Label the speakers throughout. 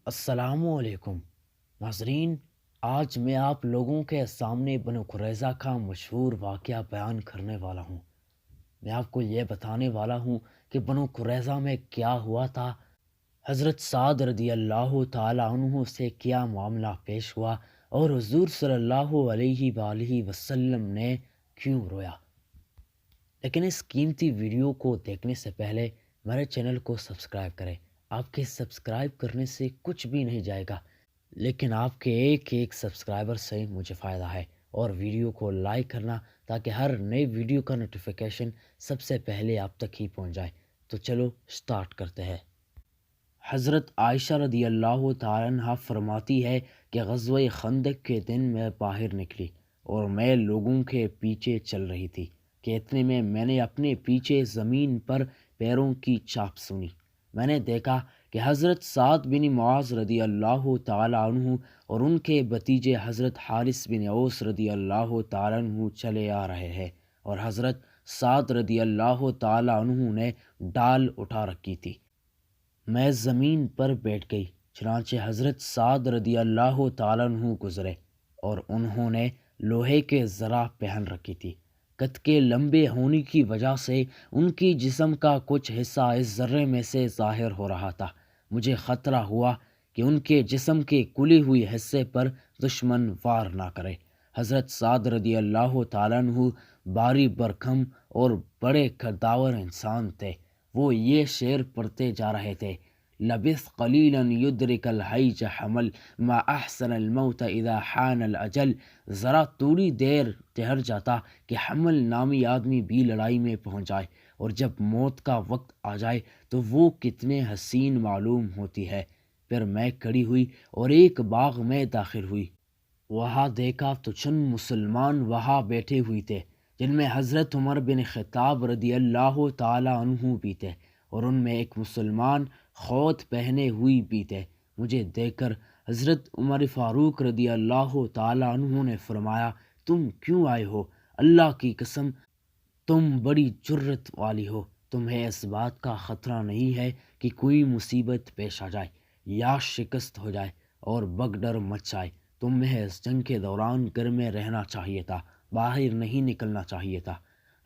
Speaker 1: السلام علیکم ناظرین، آج میں آپ لوگوں کے سامنے بنو قریظہ کا مشہور واقعہ بیان کرنے والا ہوں۔ میں آپ کو یہ بتانے والا ہوں کہ بنو قریظہ میں کیا ہوا تھا، حضرت سعد رضی اللہ تعالی عنہ سے کیا معاملہ پیش ہوا، اور حضور صلی اللہ علیہ وآلہ وسلم نے کیوں رویا۔ لیکن اس قیمتی ویڈیو کو دیکھنے سے پہلے میرے چینل کو سبسکرائب کریں۔ آپ کے سبسکرائب کرنے سے کچھ بھی نہیں جائے گا، لیکن آپ کے ایک ایک سبسکرائبر سے مجھے فائدہ ہے، اور ویڈیو کو لائک کرنا تاکہ ہر نئے ویڈیو کا نوٹیفیکیشن سب سے پہلے آپ تک ہی پہنچ جائے۔ تو چلو سٹارٹ کرتے ہیں۔ حضرت عائشہ رضی اللہ تعالیٰ عنہ فرماتی ہے کہ غزوہ خندق کے دن میں باہر نکلی اور میں لوگوں کے پیچھے چل رہی تھی کہ اتنے میں نے اپنے پیچھے زمین پر پیروں کی چاپ سنی۔ میں نے دیکھا کہ حضرت سعد بن معاذ رضی اللہ تعالیٰ عنہ اور ان کے بھتیجے حضرت حارث بن اوس رضی اللہ تعالیٰ عنہ چلے آ رہے ہیں، اور حضرت سعد رضی اللہ تعالیٰ عنہ نے ڈال اٹھا رکھی تھی۔ میں زمین پر بیٹھ گئی، چنانچہ حضرت سعد رضی اللہ تعالیٰ عنہ گزرے، اور انہوں نے لوہے کے ذرہ پہن رکھی تھی۔ قد کے لمبے ہونے کی وجہ سے ان کی جسم کا کچھ حصہ اس ذرے میں سے ظاہر ہو رہا تھا۔ مجھے خطرہ ہوا کہ ان کے جسم کے کھلے ہوئے حصے پر دشمن وار نہ کرے۔ حضرت سعد رضی اللہ تعالیٰ عنہ باری برکھم اور بڑے کرداور انسان تھے۔ وہ یہ شعر پڑھتے جا رہے تھے: لبث قلیلا یدرک الحیج حمل ما احسن الموت اذا حان الاجل۔ ذرا تھوڑی دیر ٹھہر جاتا کہ حمل نامی آدمی بھی لڑائی میں پہنچ جائے، اور جب موت کا وقت آ جائے تو وہ کتنے حسین معلوم ہوتی ہے۔ پھر میں کھڑی ہوئی اور ایک باغ میں داخل ہوئی۔ وہاں دیکھا تو چند مسلمان وہاں بیٹھے ہوئے تھے، جن میں حضرت عمر بن خطاب رضی اللہ تعالی عنہ بھی تھے، اور ان میں ایک مسلمان خوت پہنے ہوئی بھی تھے۔ مجھے دیکھ کر حضرت عمر فاروق رضی اللہ تعالی عنہ نے فرمایا: تم کیوں آئے ہو؟ اللہ کی قسم تم بڑی جرت والی ہو۔ تمہیں اس بات کا خطرہ نہیں ہے کہ کوئی مصیبت پیش آ جائے یا شکست ہو جائے اور بگڈر مچ جائے؟ تمہیں اس جنگ کے دوران گھر میں رہنا چاہیے تھا، باہر نہیں نکلنا چاہیے تھا۔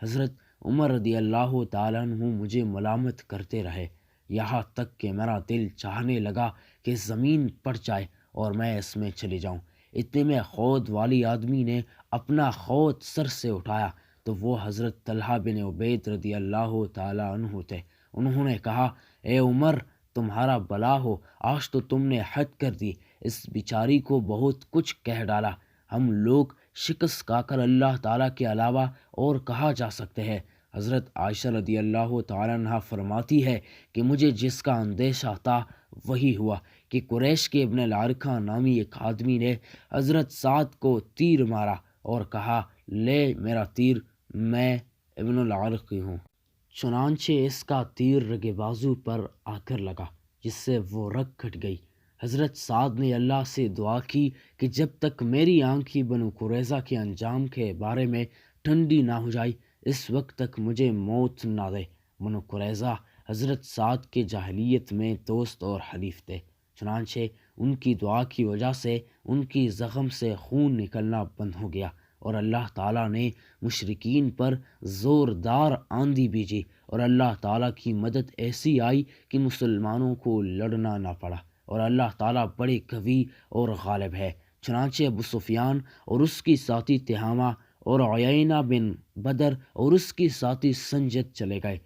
Speaker 1: حضرت عمر رضی اللہ تعالیٰ عنہ مجھے ملامت کرتے رہے، یہاں تک کہ میرا دل چاہنے لگا کہ زمین پھٹ جائے اور میں اس میں چلی جاؤں۔ اتنے میں خود والی آدمی نے اپنا خود سر سے اٹھایا تو وہ حضرت طلحہ بن عبید رضی اللہ تعالیٰ عنہ تھے۔ انہوں نے کہا: اے عمر، تمہارا بلا ہو، آج تو تم نے حد کر دی، اس بیچاری کو بہت کچھ کہہ ڈالا۔ ہم لوگ شکست کھا کر اللہ تعالیٰ کے علاوہ اور کہا جا سکتے ہیں؟ حضرت عائشہ رضی اللہ تعالیٰ عنہ فرماتی ہے کہ مجھے جس کا اندیشہ تھا وہی ہوا کہ قریش کے ابن العرقہ نامی ایک آدمی نے حضرت سعد کو تیر مارا اور کہا: لے میرا تیر، میں ابن العرقی ہوں۔ چنانچہ اس کا تیر رگ بازو پر آ کر لگا، جس سے وہ رگ کٹ گئی۔ حضرت سعد نے اللہ سے دعا کی کہ جب تک میری آنکھیں بنو قریظہ کے انجام کے بارے میں ٹھنڈی نہ ہو جائے، اس وقت تک مجھے موت نہ دے۔ بنو قریظہ حضرت سعد کے جاہلیت میں دوست اور حلیف تھے، چنانچہ ان کی دعا کی وجہ سے ان کی زخم سے خون نکلنا بند ہو گیا، اور اللہ تعالیٰ نے مشرکین پر زوردار آندھی بھیجی، اور اللہ تعالیٰ کی مدد ایسی آئی کہ مسلمانوں کو لڑنا نہ پڑا، اور اللہ تعالیٰ بڑے قوی اور غالب ہے۔ چنانچہ ابو سفیان اور اس کی ساتھی تہامہ اور عیینہ بن بدر اور اس کی ساتھی سنجد چلے گئے،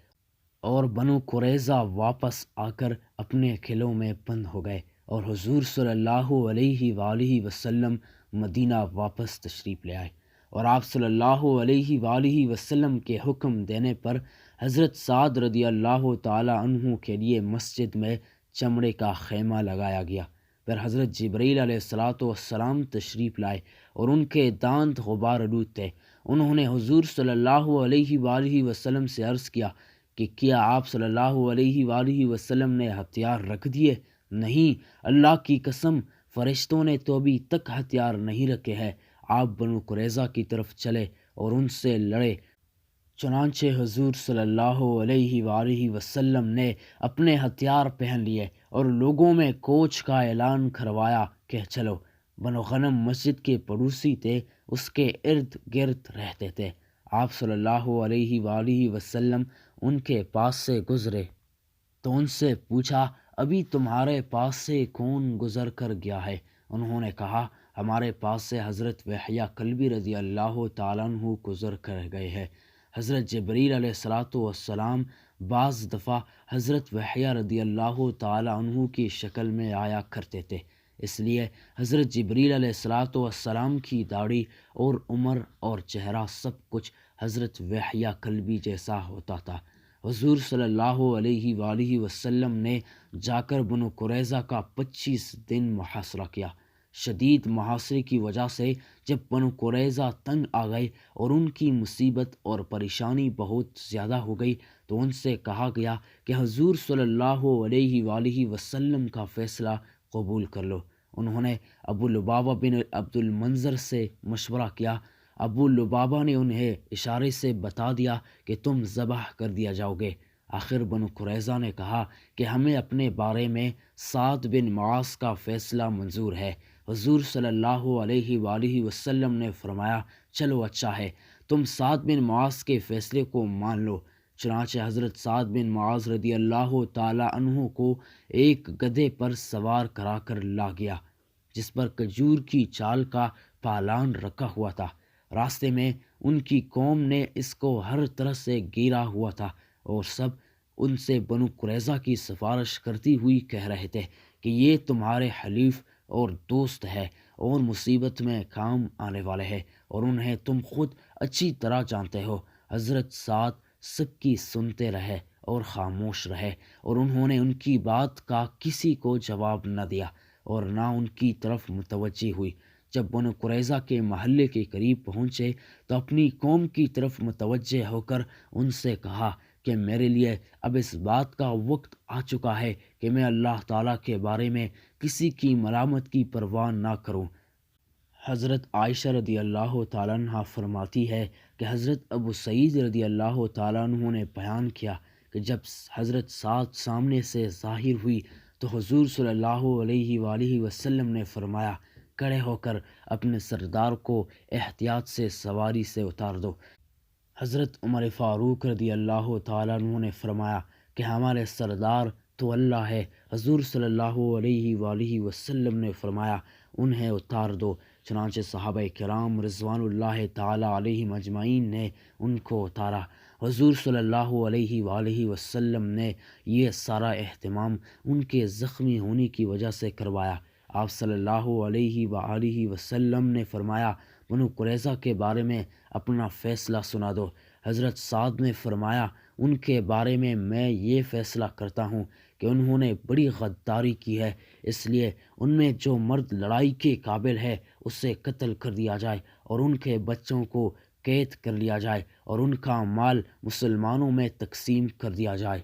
Speaker 1: اور بنو قریظہ واپس آ کر اپنے قلعوں میں بند ہو گئے، اور حضور صلی اللہ علیہ وآلہ وسلم مدینہ واپس تشریف لے آئے، اور آپ صلی اللہ علیہ وآلہ وسلم کے حکم دینے پر حضرت سعد رضی اللہ تعالی عنہ کے لیے مسجد میں چمڑے کا خیمہ لگایا گیا۔ پھر حضرت جبرائیل علیہ السلام تشریف لائے، اور ان کے دانت غبار آلود تھے۔ انہوں نے حضور صلی اللہ علیہ وآلہ وسلم سے عرض کیا کہ کیا آپ صلی اللہ علیہ وآلہ وسلم نے ہتھیار رکھ دیے؟ نہیں، اللہ کی قسم، فرشتوں نے تو ابھی تک ہتھیار نہیں رکھے ہیں۔ آپ بنو قریظہ کی طرف چلے اور ان سے لڑے، چنانچہ حضور صلی اللہ علیہ وآلہ وسلم نے اپنے ہتھیار پہن لیے اور لوگوں میں کوچ کا اعلان کروایا کہ چلو۔ بنو غنم مسجد کے پڑوسی تھے، اس کے ارد گرد رہتے تھے۔ آپ صلی اللہ علیہ وآلہ وسلم ان کے پاس سے گزرے تو ان سے پوچھا، ابھی تمہارے پاس سے کون گزر کر گیا ہے؟ انہوں نے کہا، ہمارے پاس سے حضرت وحییٰ کلبی رضی اللہ تعالیٰ عنہ گزر کر گئے ہیں۔ حضرت جبریل علیہ السلام بعض دفعہ حضرت وحییٰ رضی اللہ تعالیٰ عنہ کی شکل میں آیا کرتے تھے، اس لیے حضرت جبریل علیہ السلام کی داڑھی اور عمر اور چہرہ سب کچھ حضرت وحییٰ کلبی جیسا ہوتا تھا۔ حضور صلی اللہ علیہ وآلہ وسلم نے جا کر بنو قریظہ کا 25 دن محاصرہ کیا۔ شدید محاصرے کی وجہ سے جب بنو قریظہ تنگ آ گئے اور ان کی مصیبت اور پریشانی بہت زیادہ ہو گئی تو ان سے کہا گیا کہ حضور صلی اللہ علیہ وآلہ وسلم کا فیصلہ قبول کر لو۔ انہوں نے ابو لبابہ بن عبد المنذر سے مشورہ کیا۔ ابو لبابہ نے انہیں اشارے سے بتا دیا کہ تم ذبح کر دیا جاؤ گے۔ آخر بنو قریظہ نے کہا کہ ہمیں اپنے بارے میں سعد بن معاذ کا فیصلہ منظور ہے۔ حضور صلی اللہ علیہ وآلہ وسلم نے فرمایا، چلو اچھا ہے، تم سعد بن معاذ کے فیصلے کو مان لو۔ چنانچہ حضرت سعد بن معاذ رضی اللہ تعالیٰ عنہ کو ایک گدھے پر سوار کرا کر لا گیا جس پر کھجور کی چھال کا پالان رکھا ہوا تھا۔ راستے میں ان کی قوم نے اس کو ہر طرح سے گھیرا ہوا تھا اور سب ان سے بنو قریظہ کی سفارش کرتی ہوئی کہہ رہے تھے کہ یہ تمہارے حلیف اور دوست ہے اور مصیبت میں کام آنے والے ہیں اور انہیں تم خود اچھی طرح جانتے ہو۔ حضرت سعد سب کی سنتے رہے اور خاموش رہے اور انہوں نے ان کی بات کا کسی کو جواب نہ دیا اور نہ ان کی طرف متوجہ ہوئی۔ جب بنو قریظہ کے محلے کے قریب پہنچے تو اپنی قوم کی طرف متوجہ ہو کر ان سے کہا کہ میرے لیے اب اس بات کا وقت آ چکا ہے کہ میں اللہ تعالیٰ کے بارے میں کسی کی ملامت کی پرواہ نہ کروں۔ حضرت عائشہ رضی اللہ تعالیٰ عنہ فرماتی ہے کہ حضرت ابو سعید رضی اللہ تعالیٰ عنہ نے بیان کیا کہ جب حضرت سعد سامنے سے ظاہر ہوئی تو حضور صلی اللہ علیہ وآلہ وسلم نے فرمایا، کھڑے ہو کر اپنے سردار کو احتیاط سے سواری سے اتار دو۔ حضرت عمر فاروق رضی اللہ تعالیٰ عنہ نے فرمایا کہ ہمارے سردار تو اللہ ہے۔ حضور صلی اللہ علیہ وآلہ وسلم نے فرمایا، انہیں اتار دو۔ چنانچہ صحابہ کرام رضوان اللہ تعالیٰ علیہم اجمعین نے ان کو اتارا۔ حضور صلی اللہ علیہ وآلہ وسلم نے یہ سارا اہتمام ان کے زخمی ہونے کی وجہ سے کروایا۔ آپ صلی اللہ علیہ وآلہ وسلم نے فرمایا، بنو قریظہ کے بارے میں اپنا فیصلہ سنا دو۔ حضرت سعد نے فرمایا، ان کے بارے میں یہ فیصلہ کرتا ہوں کہ انہوں نے بڑی غداری کی ہے، اس لیے ان میں جو مرد لڑائی کے قابل ہے اسے قتل کر دیا جائے اور ان کے بچوں کو قید کر لیا جائے اور ان کا مال مسلمانوں میں تقسیم کر دیا جائے۔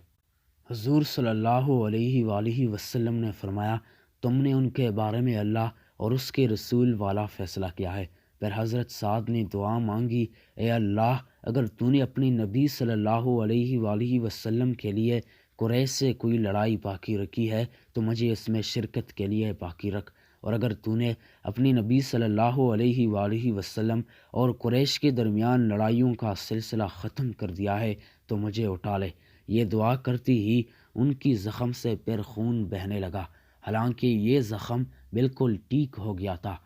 Speaker 1: حضور صلی اللہ علیہ وآلہ وسلم نے فرمایا، تم نے ان کے بارے میں اللہ اور اس کے رسول والا فیصلہ کیا ہے۔ پھر حضرت سعد نے دعا مانگی، اے اللہ، اگر تو نے اپنی نبی صلی اللہ علیہ وآلہ وسلم کے لیے قریش سے کوئی لڑائی باقی رکھی ہے تو مجھے اس میں شرکت کے لیے باقی رکھ، اور اگر تو نے اپنی نبی صلی اللہ علیہ وآلہ وسلم اور قریش کے درمیان لڑائیوں کا سلسلہ ختم کر دیا ہے تو مجھے اٹھا لے۔ یہ دعا کرتی ہی ان کی زخم سے پھر خون بہنے لگا، حالانکہ یہ زخم بالکل ٹھیک ہو گیا تھا۔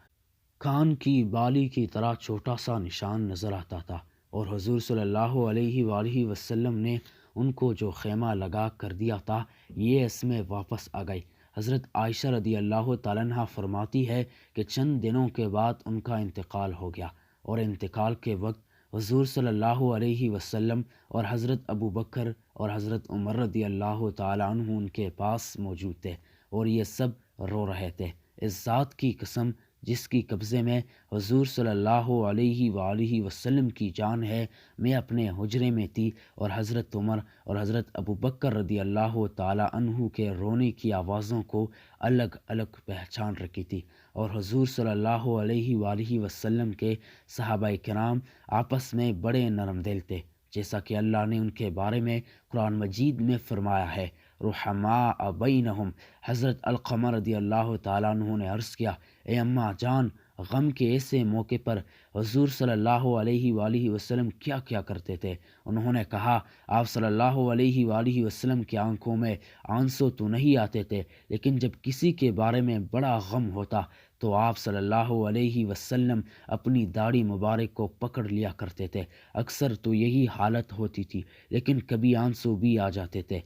Speaker 1: کان کی بالی کی طرح چھوٹا سا نشان نظر آتا تھا اور حضور صلی اللہ علیہ وآلہ وسلم نے ان کو جو خیمہ لگا کر دیا تھا یہ اس میں واپس آ گئے۔ حضرت عائشہ رضی اللہ تعالیٰ عنہ فرماتی ہے کہ چند دنوں کے بعد ان کا انتقال ہو گیا اور انتقال کے وقت حضور صلی اللہ علیہ وسلم اور حضرت ابو بکر اور حضرت عمر رضی اللہ تعالیٰ عنہ ان کے پاس موجود تھے اور یہ سب رو رہے تھے۔ اس ذات کی قسم جس کی قبضے میں حضور صلی اللہ علیہ وآلہ وسلم کی جان ہے، میں اپنے حجرے میں تھی اور حضرت عمر اور حضرت ابو بکر رضی اللہ تعالیٰ عنہ کے رونے کی آوازوں کو الگ الگ پہچان رکھی تھی، اور حضور صلی اللہ علیہ وآلہ وسلم کے صحابہ کرام آپس میں بڑے نرم دل تھے۔ جیسا کہ اللہ نے ان کے بارے میں قرآن مجید میں فرمایا ہے۔ رحماء بینہم، حضرت علقمہ رضی اللہ تعالیٰ عنہ نے عرض کیا، اے اماں جان، غم کے ایسے موقع پر حضور صلی اللہ علیہ وآلہ وسلم کیا کیا کرتے تھے؟ انہوں نے کہا، آپ صلی اللہ علیہ وآلہ وسلم کی آنکھوں میں آنسو تو نہیں آتے تھے، لیکن جب کسی کے بارے میں بڑا غم ہوتا تو آپ صلی اللہ علیہ وسلم اپنی داڑھی مبارک کو پکڑ لیا کرتے تھے۔ اکثر تو یہی حالت ہوتی تھی، لیکن کبھی آنسو بھی آ جاتے تھے۔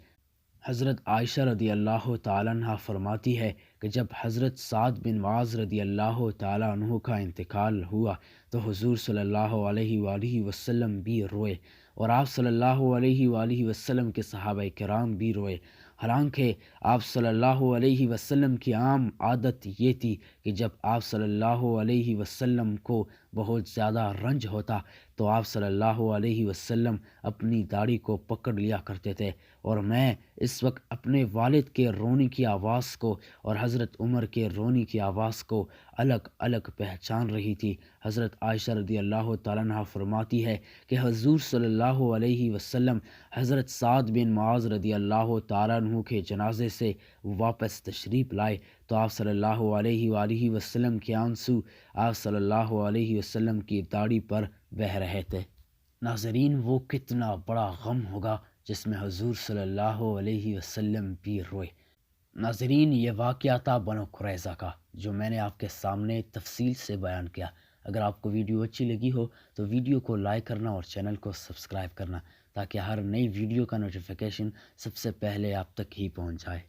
Speaker 1: حضرت عائشہ رضی اللہ تعالیٰ عنہ فرماتی ہے کہ جب حضرت سعد بن معاذ رضی اللہ تعالیٰ عنہ کا انتقال ہوا تو حضور صلی اللہ علیہ وآلہ وسلم بھی روئے، اور آپ صلی اللہ علیہ وآلہ وسلم کے صحابہ کرام بھی روئے۔ حالانکہ آپ صلی اللہ علیہ وسلم کی عام عادت یہ تھی کہ جب آپ صلی اللہ علیہ وسلم کو بہت زیادہ رنج ہوتا تو آپ صلی اللہ علیہ وسلم اپنی داڑھی کو پکڑ لیا کرتے تھے، اور میں اس وقت اپنے والد کے رونے کی آواز کو اور حضرت عمر کے رونے کی آواز کو الگ الگ پہچان رہی تھی۔ حضرت عائشہ رضی اللہ تعالیٰ عنہ فرماتی ہے کہ حضور صلی اللہ علیہ وسلم حضرت سعد بن معاذ رضی اللہ تعالیٰ عنہ کے جنازے سے واپس تشریف لائے تو آپ صلی اللہ علیہ وآلہ وسلم کے آنسو آپ صلی اللہ علیہ وسلم کی داڑھی پر بہہ رہے تھے۔ ناظرین، وہ کتنا بڑا غم ہوگا جس میں حضور صلی اللہ علیہ وسلم بھی روئے۔ ناظرین، یہ واقعہ تھا بنو قریظہ کا، جو میں نے آپ کے سامنے تفصیل سے بیان کیا۔ اگر آپ کو ویڈیو اچھی لگی ہو تو ویڈیو کو لائک کرنا اور چینل کو سبسکرائب کرنا، تاکہ ہر نئی ویڈیو کا نوٹیفیکیشن سب سے پہلے آپ تک ہی پہنچ جائے۔